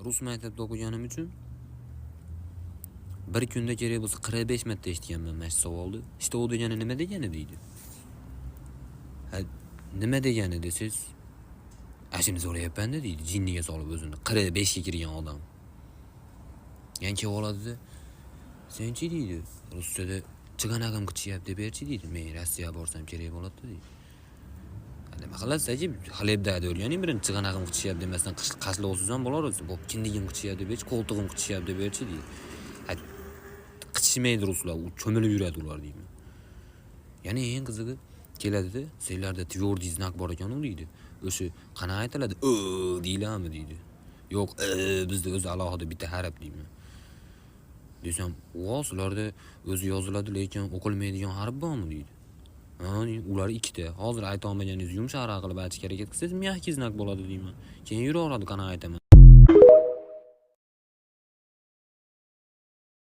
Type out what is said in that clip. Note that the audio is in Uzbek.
rus maktabida o'qiganim uchun bir kunda kerak bo'lsa 45 marta eshitganman mana shu savolni. İşte o degani nima degani deydi. Ha, nima degani desiz, ashuni so'rayapman-da deydi, jinniga solib o'zini 45 ga kirgan odam. Yana kelib oladi-da, "Senchi" deydi, ruschada "Chiganagim qichiyapti" deb berchi deydi. "Men Rossiyaga borsam kerak bo'ladi" deydi. Nima qilasiz-chi? Xalebda o'lganing birini chiganagim qichiyapti demasdan qashloq olsiz ham bo'lar-ku. Bo'p, kindigim qichiyapti deb berchi, qo'ltig'im qichiyapti deb berchi deydi. Qichishmaydi ruslar, u cho'milib yuradi ular deyman. Yana eng qizig'i keladi-da, "Senlarda tverdiy znak bor ekan-ku" deydi. O'sha qanaqa aytiladi? deylarmi deydi. Yo'q, bizda o'zi alohida bitta harf deyman. Desam, "Vo, sizlarda o'zi yoziladi, lekin o'qilmaydigan harf bormi?" deydi. "Ha, ular ikkita. Hozir ayta olmaganingiz yumshoqroq qilib aytishga harakat qilsangiz miyaki znak bo'ladi" deyman. Keyin yuraveradi, qanaqa aytaman.